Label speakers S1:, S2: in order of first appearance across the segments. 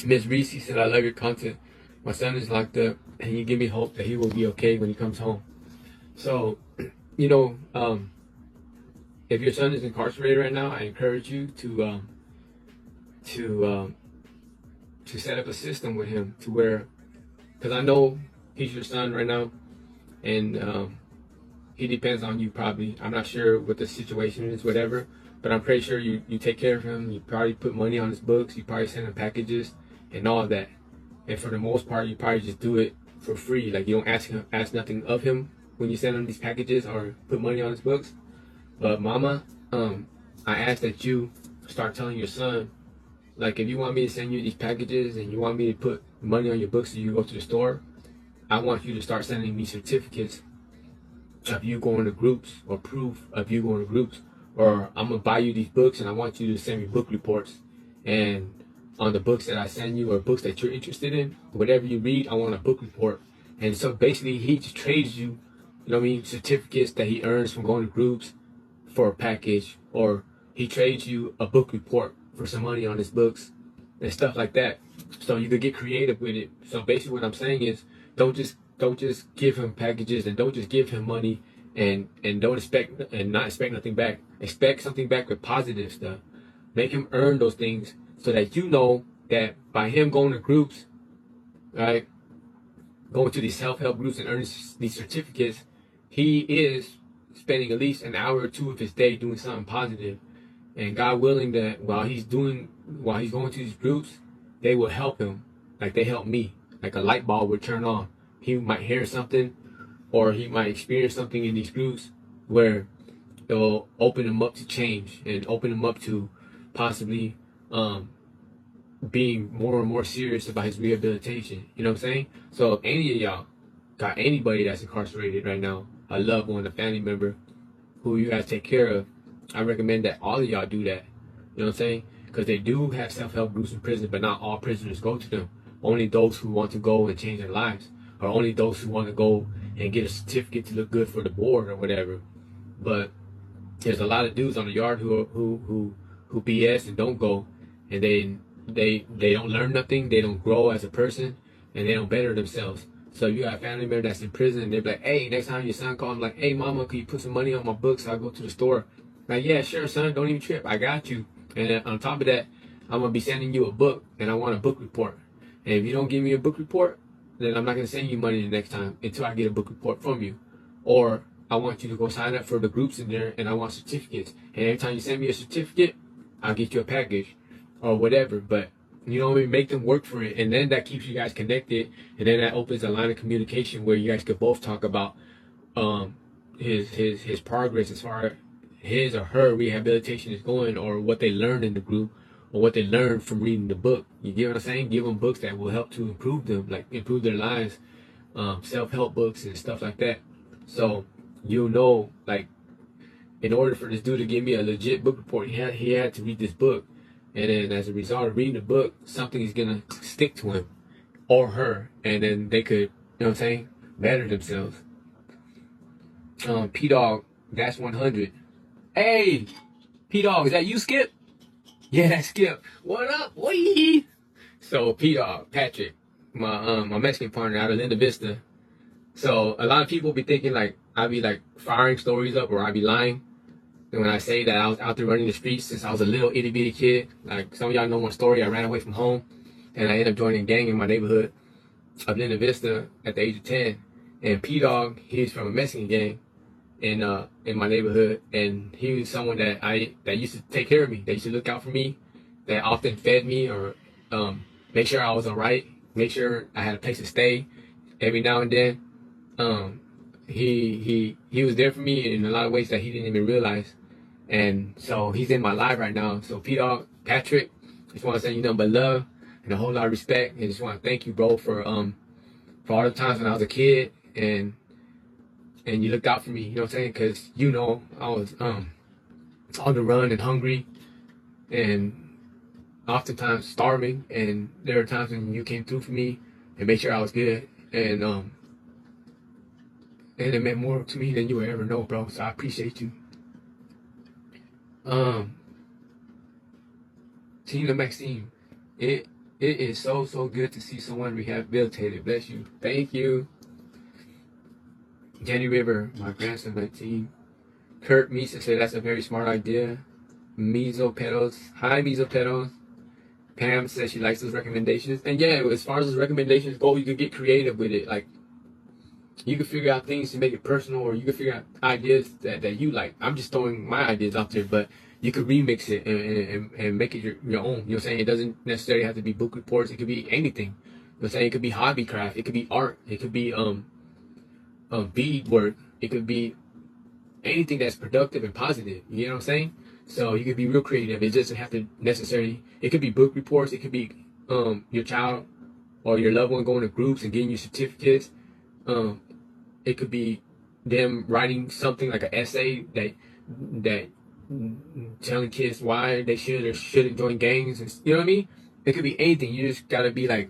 S1: Miss Reese said, I love your content. My son is locked up, and you give me hope that he will be okay when he comes home. So, you know, if your son is incarcerated right now, I encourage you to to set up a system with him to where, because I know he's your son right now, and he depends on you probably. I'm not sure what the situation is, whatever, but I'm pretty sure you take care of him. You probably put money on his books. You probably send him packages and all that. And for the most part, you probably just do it for free. Like, you don't ask nothing of him when you send him these packages or put money on his books. But mama, I ask that you start telling your son, like, if you want me to send you these packages and you want me to put money on your books so you go to the store, I want you to start sending me certificates of you going to groups, or proof of you going to groups, or I'm gonna buy you these books and I want you to send me book reports. And on the books that I send you, or books that you're interested in, whatever you read, I want a book report. And so basically he just trades you, you know what I mean, certificates that he earns from going to groups for a package, or he trades you a book report for some money on his books and stuff like that. So you could get creative with it. So basically what I'm saying is, don't just give him packages, and don't just give him money and don't expect and not expect nothing back. Expect something back with positive stuff. Make him earn those things so that you know that by him going to groups, right, going to these self-help groups and earning these certificates, he is spending at least an hour or two of his day doing something positive. And God willing, that while he's going to these groups, they will help him like they helped me. Like a light bulb would turn on. He might hear something, or he might experience something in these groups where it'll open him up to change and open him up to possibly being more and more serious about his rehabilitation. You know what I'm saying? So if any of y'all got anybody that's incarcerated right now, a loved one, a family member who you guys take care of, I recommend that all of y'all do that. You know what I'm saying? Because they do have self-help groups in prison, but not all prisoners go to them. Only those who want to go and change their lives, or only those who want to go and get a certificate to look good for the board or whatever. But there's a lot of dudes on the yard who BS and don't go, and they don't learn nothing, they don't grow as a person, and they don't better themselves. So you got a family member that's in prison, and they're like, hey, next time your son calls, like, hey mama, can you put some money on my books so I go to the store? Like, yeah, sure, son, don't even trip, I got you. And then on top of that, I'm gonna be sending you a book, and I want a book report. And if you don't give me a book report, then I'm not gonna send you money the next time until I get a book report from you. Or I want you to go sign up for the groups in there, and I want certificates. And every time you send me a certificate, I'll get you a package or whatever. But you know what I mean? Make them work for it, and then that keeps you guys connected, and then that opens a line of communication where you guys could both talk about his progress as far as his or her rehabilitation is going, or what they learned in the group, or what they learned from reading the book. You get what I'm saying? Give them books that will help to improve them, like improve their lives, self-help books and stuff like that. So you'll know, like, in order for this dude to give me a legit book report, he had to read this book. And then as a result of reading the book, something is going to stick to him or her. And then they could, you know what I'm saying, better themselves. P-Dog, that's 100. Hey, P-Dog, is that you, Skip? Yeah, that's Skip. What up, boy? So P-Dog, Patrick, my Mexican partner out of Linda Vista. So a lot of people be thinking, like, I be, like, firing stories up, or I be lying. And when I say that I was out there running the streets since I was a little itty bitty kid, like some of y'all know my story, I ran away from home and I ended up joining a gang in my neighborhood of Linda Vista at the age of 10. And P-Dog, he's from a Mexican gang in my neighborhood, and he was someone that used to take care of me, that used to look out for me, that often fed me, or make sure I was alright, make sure I had a place to stay every now and then. He was there for me in a lot of ways that he didn't even realize. And so he's in my life right now. So P-Dog, Patrick, I just want to send you nothing but love and a whole lot of respect. And just want to thank you, bro, for all the times when I was a kid and you looked out for me, you know what I'm saying? Because, you know, I was on the run and hungry and oftentimes starving. And there were times when you came through for me and made sure I was good. And it meant more to me than you would ever know, bro. So I appreciate you. Tina Maxine, It is so, so good to see someone rehabilitated. Bless you. Thank you. Jenny River, my grandson, 19. Kurt Misa said that's a very smart idea. Meso Pedals. Hi, Meso Pedals. Pam says she likes those recommendations. And yeah, as far as those recommendations go, you can get creative with it. Like, you can figure out things to make it personal, or you can figure out ideas that you like. I'm just throwing my ideas out there, but you could remix it and make it your own. You know what I'm saying? It doesn't necessarily have to be book reports. It could be anything. You know what I'm saying? It could be hobby craft. It could be art. It could be bead work. It could be anything that's productive and positive. You know what I'm saying? So you could be real creative. It doesn't have to necessarily. It could be book reports. It could be your child or your loved one going to groups and getting you certificates. It could be them writing something like an essay that telling kids why they should or shouldn't join gangs, and you know what I mean. It could be anything. You just gotta be like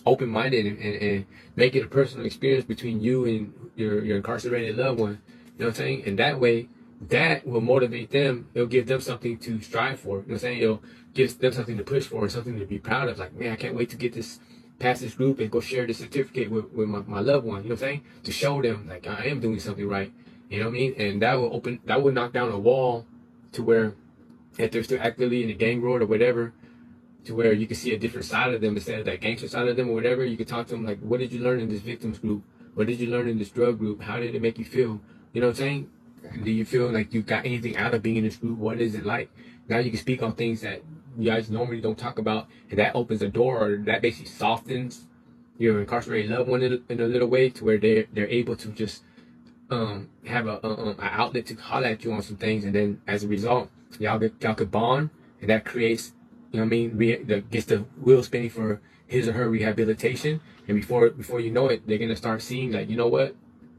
S1: open-minded and make it a personal experience between you and your incarcerated loved one. You know what I'm saying? And that way, that will motivate them. It'll give them something to strive for. You know what I'm saying? It'll give them something to push for and something to be proud of. Like, man, I can't wait to get this past this group and go share the certificate with my loved one. You know what I'm saying? To show them like I am doing something right. You know what I mean? And that will knock down a wall to where if they're still actively in the gang world or whatever, to where you can see a different side of them instead of that gangster side of them or whatever. You can talk to them like, what did you learn in this victims group? What did you learn in this drug group? How did it make you feel? You know what I'm saying? Do you feel like you got anything out of being in this group? What is it like? Now you can speak on things that you guys normally don't talk about, and that opens a door, or that basically softens your incarcerated loved one in a little way, to where they're able to just have an outlet to holler at you on some things, and then as a result, y'all could bond, and that creates, you know what I mean, that gets the wheel spinning for his or her rehabilitation. And before you know it, they're gonna start seeing like, you know what,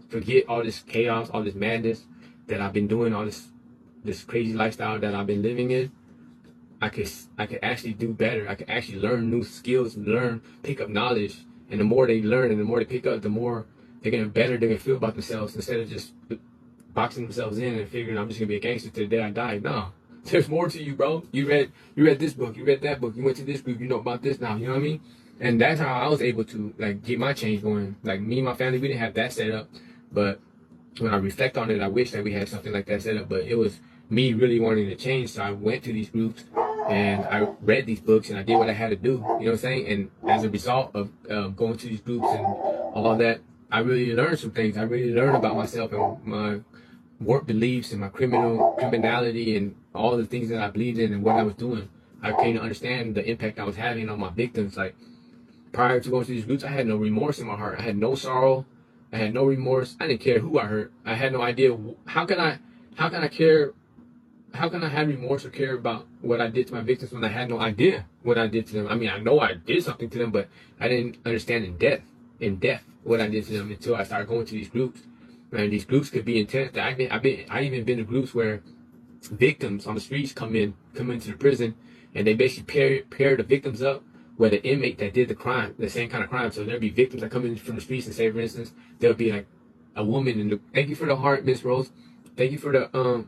S1: forget all this chaos, all this madness that I've been doing, all this crazy lifestyle that I've been living in. I could actually do better. I could actually learn new skills, pick up knowledge. And the more they learn and the more they pick up, the more they're gonna feel about themselves, instead of just boxing themselves in and figuring I'm just gonna be a gangster till the day I die. No. There's more to you, bro. You read this book, you read that book, you went to this group, you know about this now, you know what I mean? And that's how I was able to like get my change going. Like me and my family, we didn't have that set up, but when I reflect on it, I wish that we had something like that set up. But it was me really wanting to change, so I went to these groups and I read these books and I did what I had to do. You know what I'm saying? And as a result of going to these groups and all that, I really learned some things. I really learned about myself and my warped beliefs and my criminality and all the things that I believed in and what I was doing. I came to understand the impact I was having on my victims. Like, prior to going to these groups, I had no remorse in my heart. I had no sorrow. I had no remorse. I didn't care who I hurt. I had no idea. How can I care? How can I have remorse or care about what I did to my victims when I had no idea what I did to them? I mean, I know I did something to them, but I didn't understand in depth what I did to them until I started going to these groups. And these groups could be intense. I even been to groups where victims on the streets come into the prison, and they basically pair the victims up with an inmate that did the same kind of crime. So there'll be victims that come in from the streets, and say, for instance, there'll be like a woman in the, thank you for the heart, Miss Rose. Thank you for the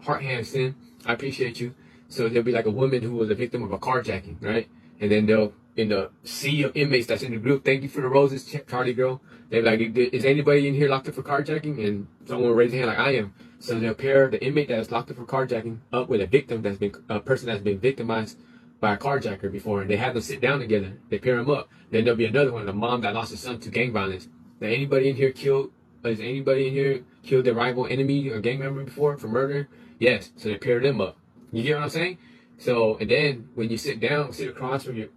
S1: heart hand, Sin. I appreciate you. So there'll be like a woman who was a victim of a carjacking, right? And then they'll, in the sea of inmates that's in the group, thank you for the roses, Charlie girl. They're like, is anybody in here locked up for carjacking? And someone will raise their hand like, I am. So they'll pair the inmate that's locked up for carjacking up with a person that's been victimized by a carjacker before, and they have them sit down together. They pair them up. Then there'll be another one, a mom that lost her son to gang violence. Has anybody in here killed their rival enemy or gang member before for murder? Yes. So they pair them up. You get what I'm saying? So, and then when you sit across from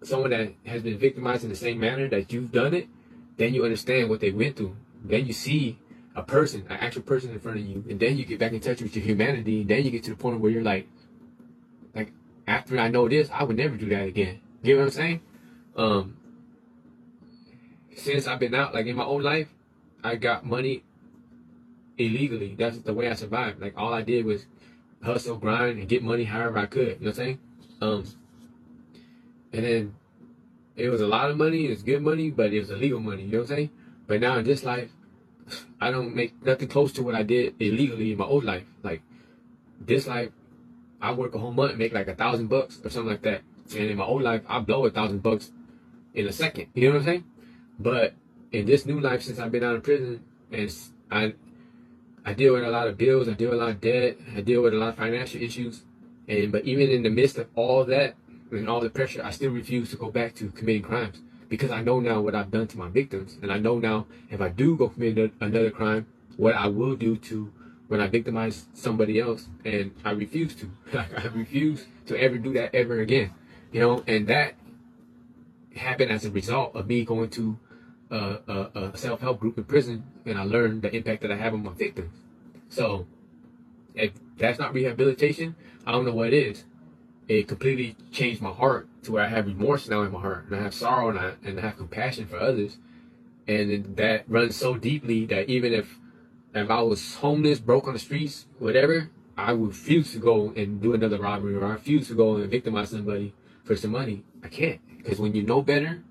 S1: someone that has been victimized in the same manner that you've done it, then you understand what they went through. Then you see an actual person in front of you, and then you get back in touch with your humanity. And then you get to the point where you're like after I know this, I would never do that again. You know what I'm saying? Since I've been out, like in my old life, I got money illegally. That's the way I survived. Like all I did was hustle, grind, and get money however I could. You know what I'm saying? And then it was a lot of money. It's good money, but it was illegal money. You know what I'm saying? But now in this life, I don't make nothing close to what I did illegally in my old life. Like this life, I work a whole month and make like $1,000 or something like that. And in my old life, I blow $1,000 in a second. You know what I'm saying? But in this new life, since I've been out of prison, and I deal with a lot of bills, I deal with a lot of debt, I deal with a lot of financial issues, but even in the midst of all that and all the pressure, I still refuse to go back to committing crimes because I know now what I've done to my victims, and I know now if I do go commit another crime, what I will do to when I victimize somebody else, and I refuse to. I refuse to ever do that ever again, and that happened as a result of me going to a self-help group in prison, and I learned the impact that I have on my victims. So if that's not rehabilitation, I don't know what is. It completely changed my heart to where I have remorse now in my heart, and I have sorrow, and I have compassion for others, and that runs so deeply that even if I was homeless, broke on the streets, whatever, I refuse to go and do another robbery, or I refuse to go and victimize somebody for some money. I can't, because when you know better,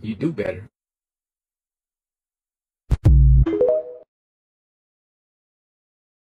S1: you do better.